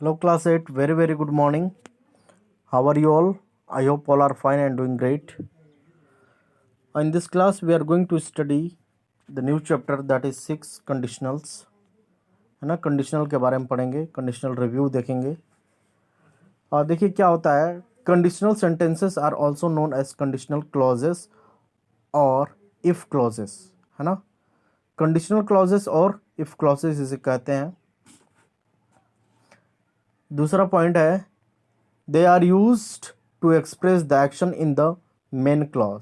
Hello class 8, very good morning. How are you all? I hope all are fine and doing great. In this class we are going to study the new chapter that is 6 conditionals. है ना, conditional के बारे में पढ़ेंगे, conditional review देखेंगे। देखिए क्या होता है, conditional sentences are also known as conditional clauses और इफ क्लॉजेस, है ना। कंडीशनल क्लॉजेस और इफ क्लॉजेस इसे कहते हैं। दूसरा पॉइंट है they are used to express the action in the main clause,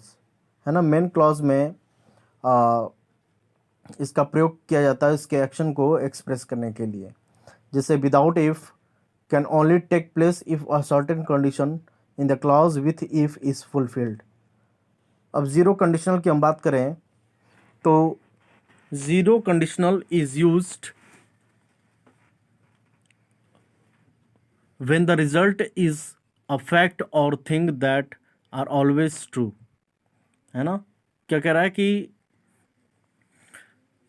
है ना। मेन क्लॉज में इसका प्रयोग किया जाता है इसके एक्शन को एक्सप्रेस करने के लिए। जैसे without if can only take place if a certain condition in the clause with if is fulfilled. अब ज़ीरो कंडीशनल की हम बात करें तो zero conditional is used when the result is a fact or thing that are always true, है ना। क्या कह रहा है कि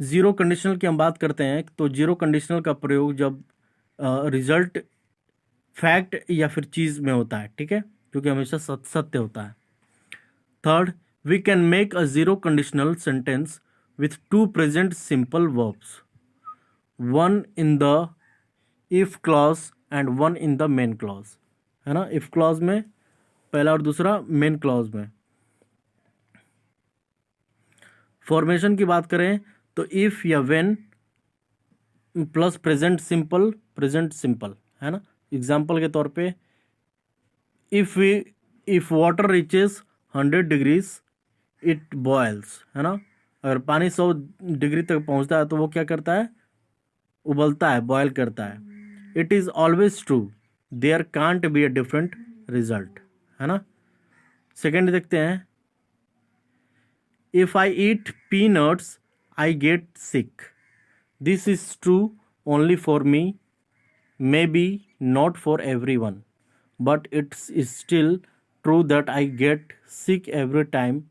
ज़ीरो कंडीशनल की हम बात करते हैं तो ज़ीरो कंडीशनल का प्रयोग जब रिजल्ट फैक्ट या फिर चीज़ में होता है, ठीक है, जो कि हमेशा सत्य होता है। Third, we can make a zero conditional sentence with two present simple verbs, one in the if clause and one in the main clause, है ना। इफ क्लॉज में पहला और दूसरा मेन क्लॉज में। फॉर्मेशन की बात करें तो इफ या व्हेन प्लस प्रेजेंट सिंपल, है ना। एग्जाम्पल के तौर पे if water reaches 100 degrees it boils, है ना। अगर पानी 100 डिग्री तक पहुंचता है तो वो क्या करता है, उबलता है, बॉयल करता है। It is always true, there can't be a different result, है ना। सेकेंड देखते हैं, if I eat peanuts I get sick, this is true only for me, maybe not for everyone, but it's still true that I get sick every time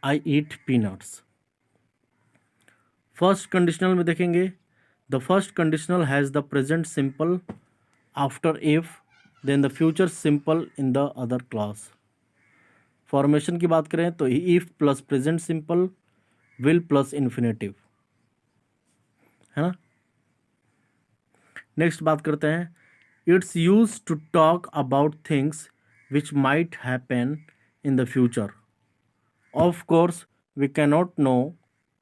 I eat peanuts. First conditional में देखेंगे, the first conditional has the present simple after if, then the future simple in the other clause. Formation की बात करें तो if plus present simple, will plus infinitive, है ना। Next बात करते हैं, it's use to talk about things which might happen in the future. Of course we cannot know,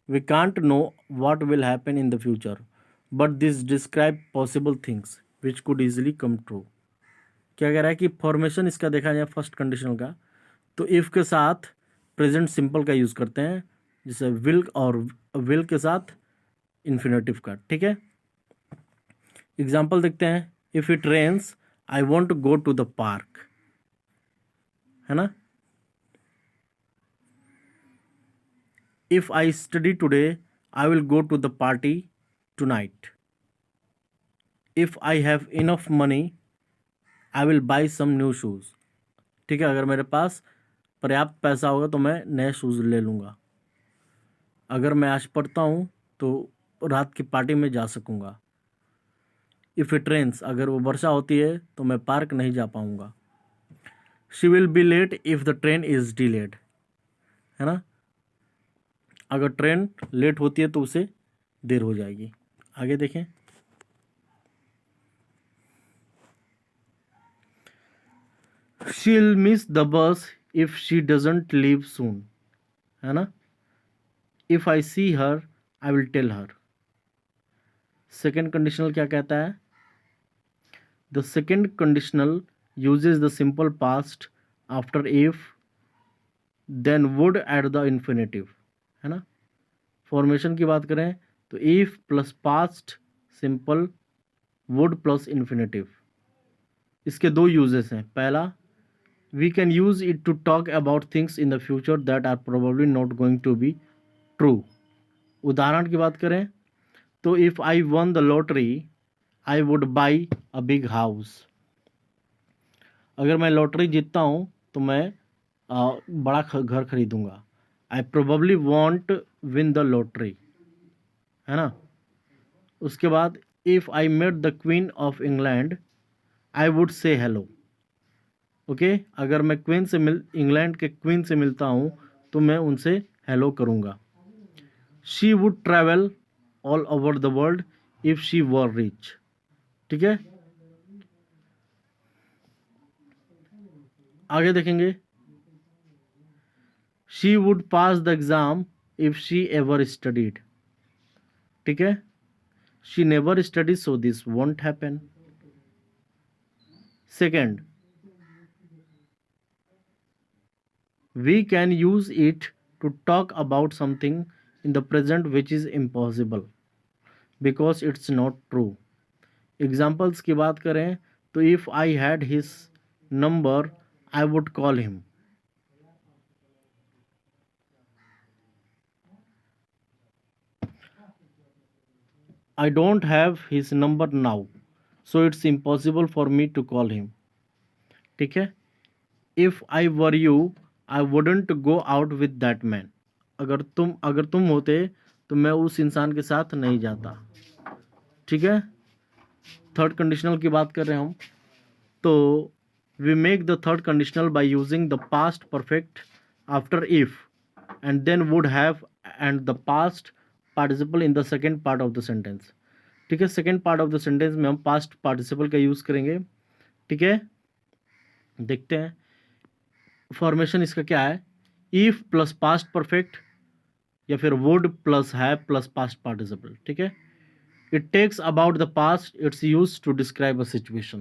we can't know what will happen in the future, but this describe possible things which could easily come true। क्या कह रहा है कि formation इसका देखा जाए first conditional का तो इफ के साथ प्रेजेंट सिंपल का यूज़ करते हैं, जैसे विल और विल के साथ इन्फिनेटिव का, ठीक है। एग्जाम्पल देखते हैं, if it rains I want to go to the park, है ना। If I study today, I will go to the party tonight. If I have enough money, I will buy some new shoes। ठीक है, अगर मेरे पास पर्याप्त पैसा होगा तो मैं नए शूज़ ले लूँगा। अगर मैं आज पढ़ता हूँ तो रात की पार्टी में जा सकूँगा। इफ़ इट रेन्स, अगर वो वर्षा होती है तो मैं पार्क नहीं जा पाऊँगा। She will be late if the train is delayed, है ना। अगर ट्रेन लेट होती है तो उसे देर हो जाएगी। आगे देखें, she'll miss the bus if she doesn't leave soon, है ना। If I see her I will tell her. Second conditional क्या कहता है, the second conditional uses the simple past after if, then would at the infinitive, है ना। Formation की बात करें तो if plus past simple, would plus infinitive. इसके दो यूजेस हैं। पहला, we can use it to talk about things in the future that are probably not going to be true. उदाहरण की बात करें तो if I won the lottery I would buy a big house. अगर मैं lottery जीतता हूँ तो मैं बड़ा घर खरीदूंगा। I probably won't win the lottery, है ना। उसके बाद if I met the Queen of England I would say hello. Okay, अगर मैं इंग्लैंड के क्वीन से मिलता हूँ तो मैं उनसे हेलो करूँगा। She would travel all over the world if she were rich. ठीक है, आगे देखेंगे। She would pass the exam if she ever studied. ठीक है, she never studies so this won't happen. Second, we can use it to talk about something in the present which is impossible because it's not true. Examples की बात करें तो if I had his number I would call him. I don't have his number now so it's impossible for me to call him. ठीक है, if I were you I wouldn't go out with that man. अगर तुम होते तो मैं उस इंसान के साथ नहीं जाता। ठीक है, थर्ड कंडीशनल की बात कर रहे हैं हम, तो we make the third conditional by using the past perfect after if and then would have and the past participle in the second part of the sentence. ठीक है, second part of the sentence में हम past participle का use करेंगे। ठीक है, देखते हैं फॉर्मेशन इसका क्या है। इफ प्लस पास्ट परफेक्ट या फिर would plus have plus past participle. ठीक है, it takes about the past, it's used to describe a situation.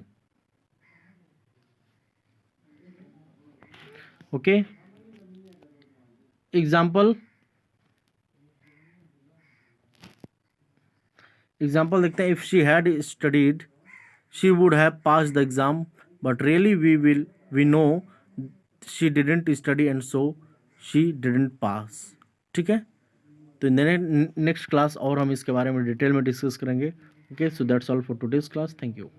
Okay, example देखते हैं। if she had studied she would have passed the exam but really we know she didn't study and so she didn't pass. ठीक है, तो next class और हम इसके बारे में डिटेल में डिस्कस करेंगे। Okay, so that's all for today's class. Thank you.